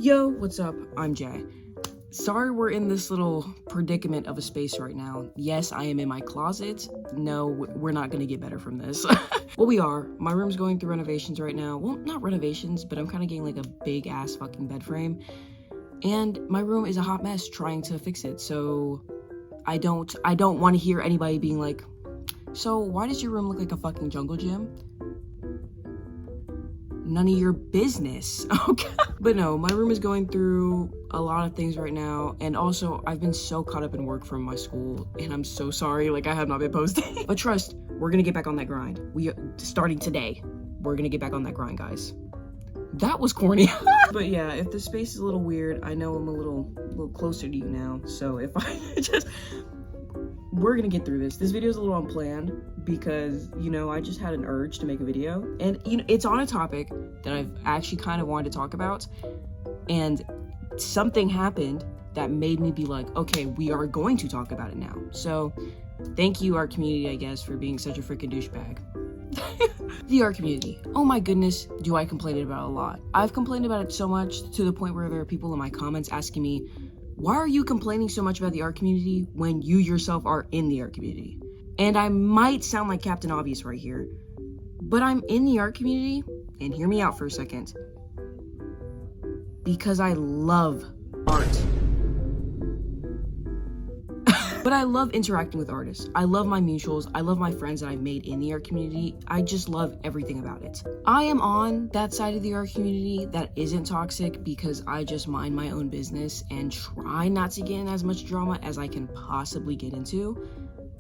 Yo, what's up? I'm Jay. Sorry we're in this little predicament of a space right now. Yes, I am in my closet. No, we're not gonna get better from this. Well, we are. My room's going through renovations right now. Well, not renovations, but I'm kind of getting like a big ass fucking bed frame. And my room is a hot mess trying to fix it. So I don't want to hear anybody being like, so why does your room look like a fucking jungle gym? None of your business. Okay. But no, my room is going through a lot of things right now, and also I've been so caught up in work from my school, and I'm so sorry, like I have not been posting. But trust, we're gonna get back on that grind. Starting today, we're gonna get back on that grind, guys. That was corny. But yeah, if the space is a little weird, I know I'm a little closer to you now, so if I we're gonna get through this. This video is a little unplanned because, you know, I just had an urge to make a video, and you know, it's on a topic that I've actually kind of wanted to talk about, and something happened that made me be like, okay, we are going to talk about it now. So thank you, art community, I guess, for being such a freaking douchebag. The art community. Oh my goodness, do I complain about it a lot. I've complained about it so much to the point where there are people in my comments asking me, why are you complaining so much about the art community when you yourself are in the art community? And I might sound like Captain Obvious right here, but I'm in the art community, and hear me out for a second, because I love art. But I love interacting with artists. I love my mutuals. I love my friends that I've made in the art community. I just love everything about it. I am on that side of the art community that isn't toxic because I just mind my own business and try not to get in as much drama as I can possibly get into.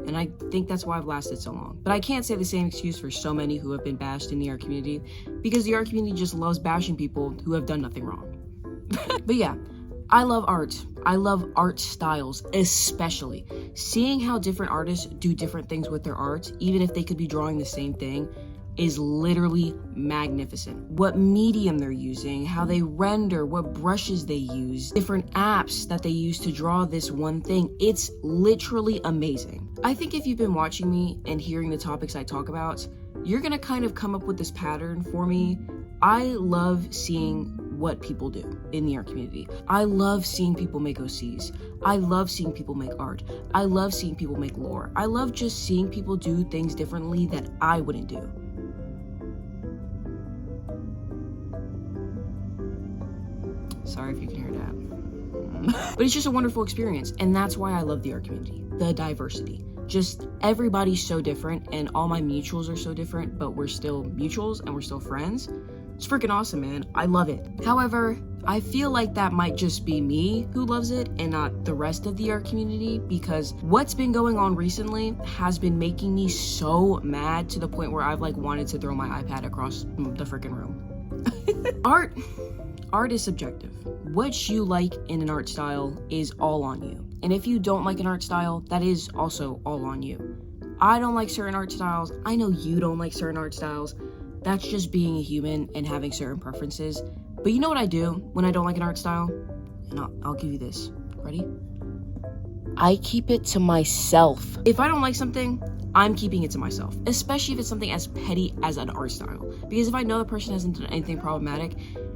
And I think that's why I've lasted so long. But I can't say the same excuse for so many who have been bashed in the art community, because the art community just loves bashing people who have done nothing wrong. But yeah, I love art. I love art styles, especially. Seeing how different artists do different things with their art, even if they could be drawing the same thing, is literally magnificent. What medium they're using, how they render, what brushes they use, different apps that they use to draw this one thing. It's literally amazing. I think if you've been watching me and hearing the topics I talk about, you're gonna kind of come up with this pattern for me. I love seeing what people do in the art community. I love seeing people make OCs. I love seeing people make art. I love seeing people make lore. I love just seeing people do things differently that I wouldn't do. Sorry if you can hear that. But it's just a wonderful experience, and that's why I love the art community. The diversity. Just everybody's so different, and all my mutuals are so different, but we're still mutuals and we're still friends. It's freaking awesome, man. I love it. However, I feel like that might just be me who loves it and not the rest of the art community, because what's been going on recently has been making me so mad to the point where I've like wanted to throw my iPad across the freaking room. Art is subjective. What you like in an art style is all on you. And if you don't like an art style, that is also all on you. I don't like certain art styles. I know you don't like certain art styles. That's just being a human and having certain preferences. But you know what I do when I don't like an art style? And I'll give you this. Ready? I keep it to myself. If I don't like something, I'm keeping it to myself. Especially if it's something as petty as an art style. Because if I know the person hasn't done anything problematic,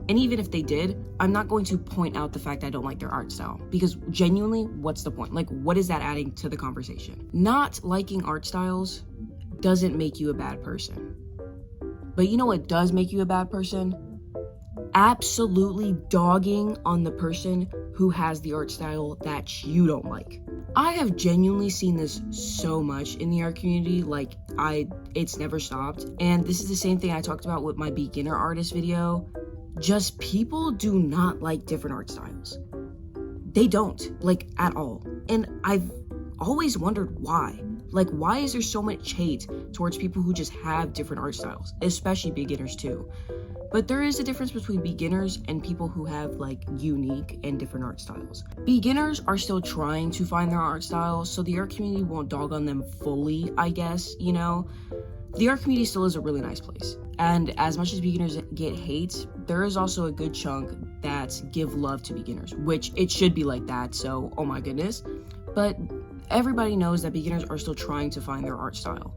and even if they did, I'm not going to point out the fact I don't like their art style. Because genuinely, what's the point? Like, what is that adding to the conversation? Not liking art styles doesn't make you a bad person. But you know what does make you a bad person? Absolutely dogging on the person who has the art style that you don't like. I have genuinely seen this so much in the art community, like it's never stopped. And this is the same thing I talked about with my beginner artist video. Just people do not like different art styles. They don't, like, at all. And I've always wondered why. Like, why is there so much hate towards people who just have different art styles, especially beginners too? But there is a difference between beginners and people who have like unique and different art styles. Beginners are still trying to find their art styles, so the art community won't dog on them fully, I guess, you know? The art community still is a really nice place. And as much as beginners get hate, there is also a good chunk that give love to beginners, which it should be like that, so oh my goodness. But everybody knows that beginners are still trying to find their art style.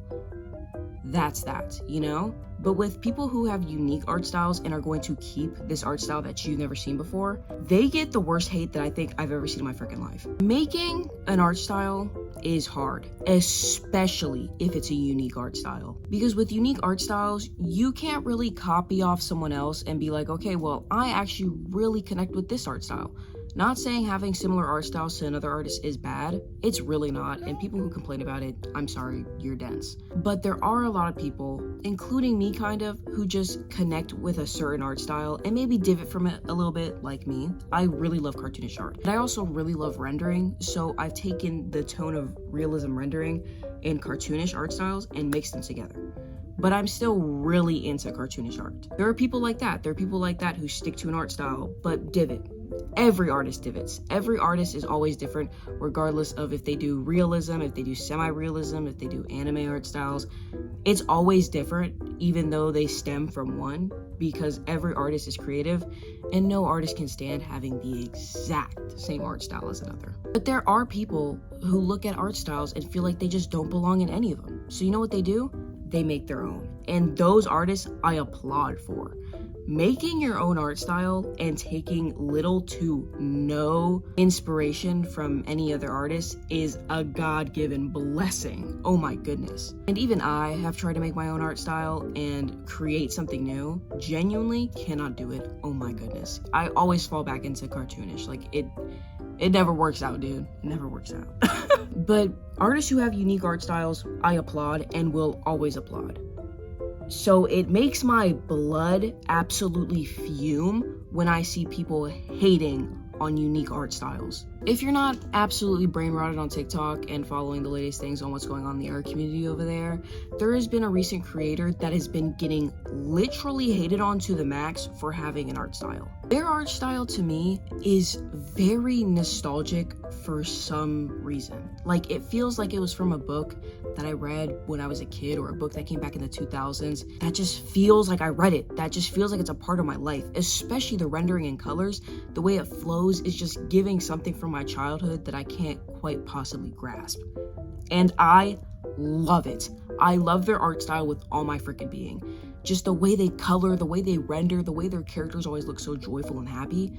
that's that, you know? But with people who have unique art styles and are going to keep this art style that you've never seen before, they get the worst hate that I think I've ever seen in my freaking life. Making an art style is hard, especially if it's a unique art style. Because with unique art styles, you can't really copy off someone else and be like, okay, well, I actually really connect with this art style. Not saying having similar art styles to another artist is bad, it's really not, and people who complain about it, I'm sorry, you're dense. But there are a lot of people, including me kind of, who just connect with a certain art style and maybe divot from it a little bit, like me. I really love cartoonish art, but I also really love rendering, so I've taken the tone of realism rendering and cartoonish art styles and mixed them together. But I'm still really into cartoonish art. There are people like that. There are people like that who stick to an art style, but divot. Every artist divots. Every artist is always different, regardless of if they do realism, if they do semi-realism, if they do anime art styles. It's always different, even though they stem from one, because every artist is creative, and no artist can stand having the exact same art style as another. But there are people who look at art styles and feel like they just don't belong in any of them. So you know what they do? They make their own. And those artists I applaud for. Making your own art style and taking little to no inspiration from any other artist is a God-given blessing. Oh my goodness. And even I have tried to make my own art style and create something new. Genuinely cannot do it. Oh my goodness. I always fall back into cartoonish. Like it never works out, dude. It never works out. But artists who have unique art styles, I applaud and will always applaud. So it makes my blood absolutely fume when I see people hating on unique art styles. If you're not absolutely brain rotted on TikTok and following the latest things on what's going on in the art community over there has been a recent creator that has been getting literally hated on to the max for having an art style. Their art style to me is very nostalgic for some reason. Like it feels like it was from a book that I read when I was a kid, or a book that came back in the 2000s. That just feels like I read it. That just feels like it's a part of my life, especially the rendering and colors. The way it flows is just giving something from my childhood that I can't quite possibly grasp. And I love it. I love their art style with all my freaking being. Just the way they color, the way they render, the way their characters always look so joyful and happy.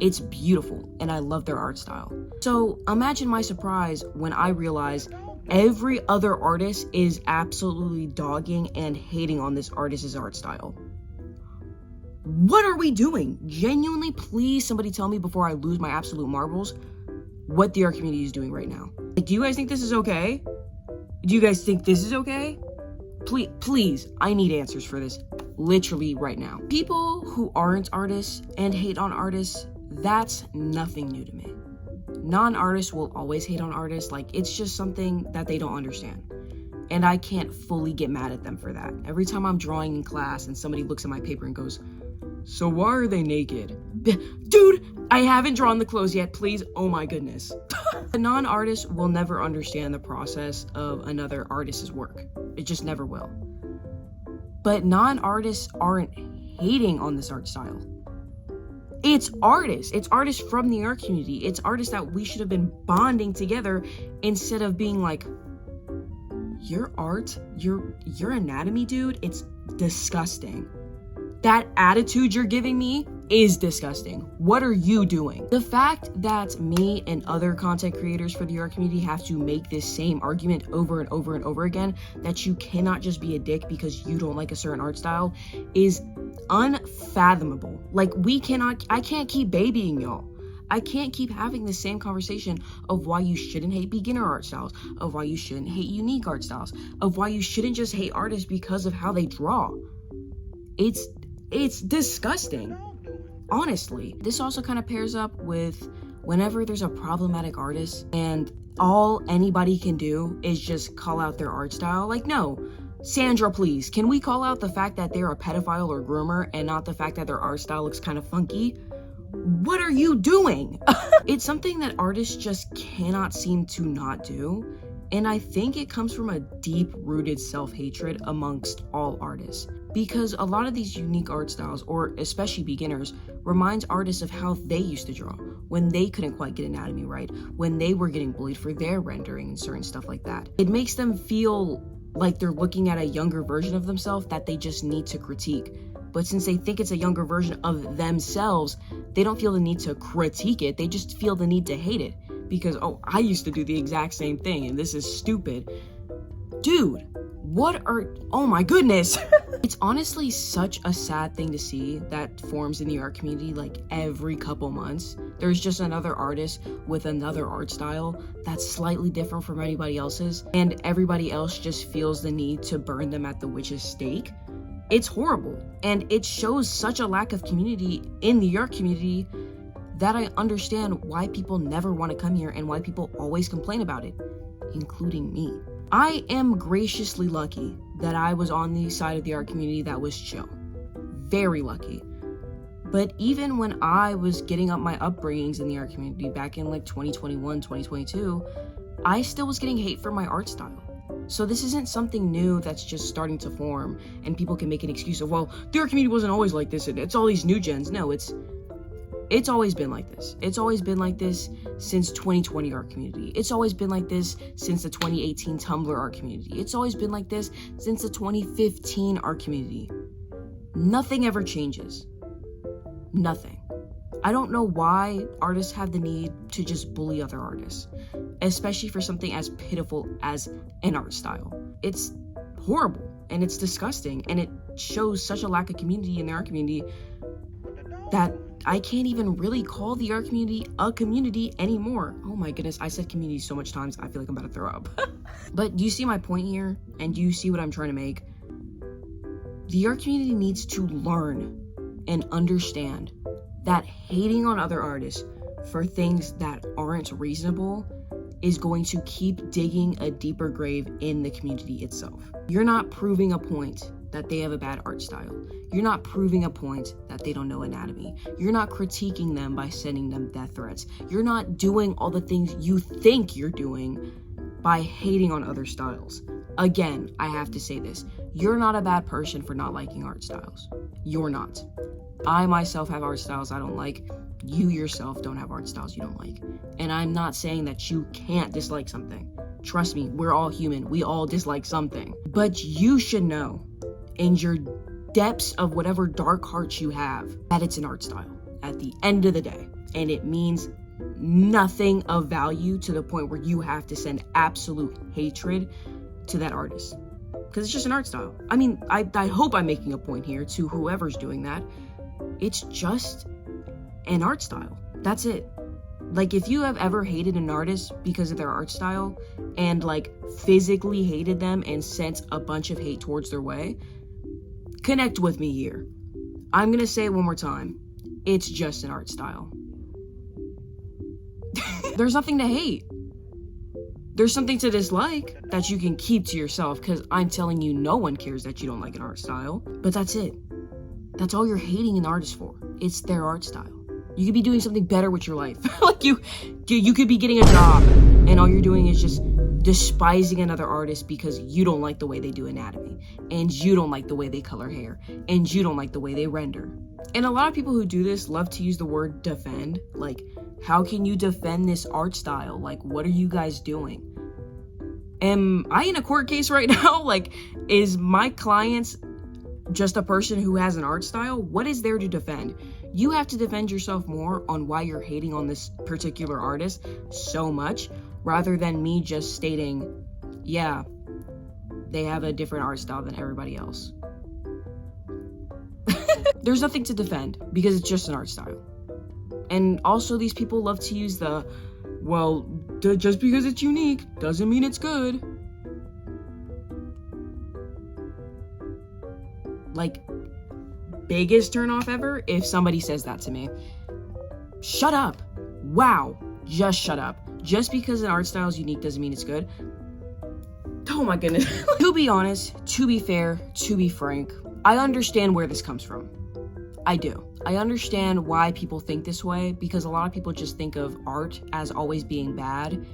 It's beautiful, and I love their art style. So imagine my surprise when I realized every other artist is absolutely dogging and hating on this artist's art style. What are we doing? Genuinely, please somebody tell me before I lose my absolute marbles what the art community is doing right now. Like, do you guys think this is okay? Do you guys think this is okay? Please, I need answers for this literally right now. People who aren't artists and hate on artists, that's nothing new to me. Non-artists will always hate on artists. Like, it's just something that they don't understand. And I can't fully get mad at them for that. Every time I'm drawing in class and somebody looks at my paper and goes, "So why are they naked?" Dude, I haven't drawn the clothes yet, please. Oh my goodness. A non-artist will never understand the process of another artist's work. It just never will. But non-artists aren't hating on this art style. It's artists. It's artists from the art community. It's artists that we should have been bonding together instead of being like, your art, your anatomy, dude, it's disgusting. That attitude you're giving me is disgusting. What are you doing? The fact that me and other content creators for the art community have to make this same argument over and over and over again, that you cannot just be a dick because you don't like a certain art style, is unfathomable. Like, I can't keep babying y'all. I can't keep having the same conversation of why you shouldn't hate beginner art styles, of why you shouldn't hate unique art styles, of why you shouldn't just hate artists because of how they draw. It's disgusting. Honestly, this also kind of pairs up with whenever there's a problematic artist and all anybody can do is just call out their art style. Like, no, Sandra, please, can we call out the fact that they're a pedophile or groomer and not the fact that their art style looks kind of funky? What are you doing? It's something that artists just cannot seem to not do. And I think it comes from a deep-rooted self-hatred amongst all artists. Because a lot of these unique art styles, or especially beginners, reminds artists of how they used to draw, when they couldn't quite get anatomy right, when they were getting bullied for their rendering and certain stuff like that. It makes them feel like they're looking at a younger version of themselves that they just need to critique. But since they think it's a younger version of themselves, they don't feel the need to critique it. They just feel the need to hate it because, oh, I used to do the exact same thing and this is stupid. Dude, oh my goodness. It's honestly such a sad thing to see that forms in the art community. Like every couple months, there's just another artist with another art style that's slightly different from anybody else's, and everybody else just feels the need to burn them at the witch's stake. It's horrible, and it shows such a lack of community in the art community that I understand why people never want to come here and why people always complain about it, including me. I am graciously lucky that I was on the side of the art community that was chill. Very lucky. But even when I was getting up my upbringings in the art community back in like 2021, 2022, I still was getting hate for my art style. So this isn't something new that's just starting to form and people can make an excuse of, well, the art community wasn't always like this and it's all these new gens. No, it's always been like this. It's always been like this since 2020 art community. It's always been like this since the 2018 Tumblr art community. It's always been like this since the 2015 art community. Nothing ever changes. Nothing. I don't know why artists have the need to just bully other artists, especially for something as pitiful as an art style. It's horrible and it's disgusting and it shows such a lack of community in the art community that I can't even really call the art community a community anymore. Oh my goodness, I said community so much times, I feel like I'm about to throw up. But do you see my point here? And do you see what I'm trying to make? The art community needs to learn and understand that hating on other artists for things that aren't reasonable is going to keep digging a deeper grave in the community itself. You're not proving a point that they have a bad art style. You're not proving a point that they don't know anatomy. You're not critiquing them by sending them death threats. You're not doing all the things you think you're doing by hating on other styles. Again, I have to say this. You're not a bad person for not liking art styles. You're not. I myself have art styles I don't like. You yourself don't have art styles you don't like. And I'm not saying that you can't dislike something. Trust me, we're all human. We all dislike something. But you should know in your depths of whatever dark hearts you have that it's an art style at the end of the day. And it means nothing of value to the point where you have to send absolute hatred to that artist. Because it's just an art style. I mean, I hope I'm making a point here to whoever's doing that. It's just an art style. That's it. Like, if you have ever hated an artist because of their art style and, like, physically hated them and sent a bunch of hate towards their way, connect with me here. I'm gonna say it one more time. It's just an art style. There's nothing to hate. There's something to dislike that you can keep to yourself, because I'm telling you, no one cares that you don't like an art style. But that's it. That's all you're hating an artist for. It's their art style. You could be doing something better with your life. Like you could be getting a job, and all you're doing is just despising another artist because you don't like the way they do anatomy, and you don't like the way they color hair, and you don't like the way they render. And a lot of people who do this love to use the word defend. Like, how can you defend this art style? Like, what are you guys doing? Am I in a court case right now? Like, is my client just a person who has an art style? What is there to defend? You have to defend yourself more on why you're hating on this particular artist so much, rather than me just stating, yeah, they have a different art style than everybody else. There's nothing to defend because it's just an art style. And also, these people love to use the, well, just because it's unique doesn't mean it's good. Like, biggest turnoff ever if somebody says that to me. Shut up. Wow. Just shut up. Just because an art style is unique doesn't mean it's good. Oh my goodness. To be honest, to be fair, to be frank, I understand where this comes from. I do. I understand why people think this way, because a lot of people just think of art as always being bad.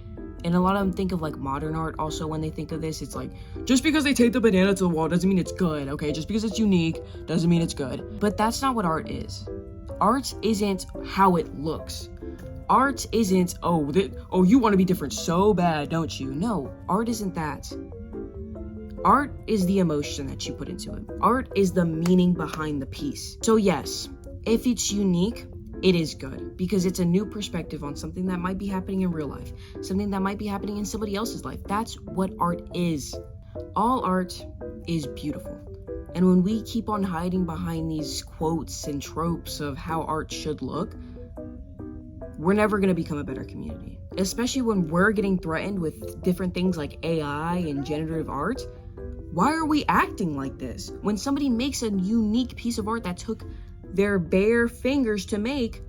And a lot of them think of, like, modern art also when they think of this. It's like, just because they take the banana to the wall doesn't mean it's good, okay? Just because it's unique doesn't mean it's good. But that's not what art is. Art isn't how it looks. Art isn't, you want to be different so bad, don't you? No, art isn't that. Art is the emotion that you put into it. Art is the meaning behind the piece. So yes, if it's unique, it is good because it's a new perspective on something that might be happening in real life, something that might be happening in somebody else's life. That's what art is. All art is beautiful. And when we keep on hiding behind these quotes and tropes of how art should look, we're never going to become a better community. Especially when we're getting threatened with different things like AI and generative art. Why are we acting like this? When somebody makes a unique piece of art that took their bare fingers to make,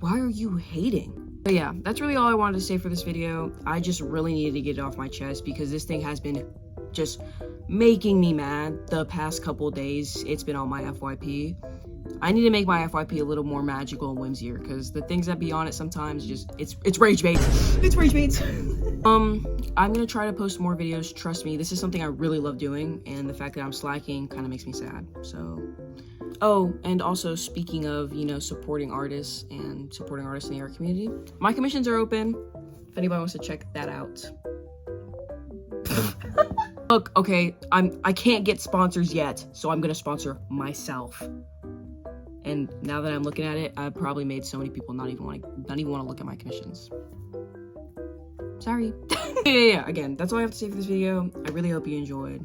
why are you hating? But yeah, that's really all I wanted to say for this video. I just really needed to get it off my chest because this thing has been just making me mad the past couple days. It's been on my FYP. I need to make my FYP a little more magical and whimsier because the things that be on it sometimes just it's rage bait. It's rage bait. I'm gonna try to post more videos. Trust me, this is something I really love doing, and the fact that I'm slacking kind of makes me sad. So, oh, and also speaking of, you know, supporting artists in the art community, my commissions are open if anybody wants to check that out. Look, okay, I can't get sponsors yet, so I'm gonna sponsor myself. And now that I'm looking at it, I've probably made so many people not even want to look at my commissions. Sorry. Yeah. Again, that's all I have to say for this video. I really hope you enjoyed.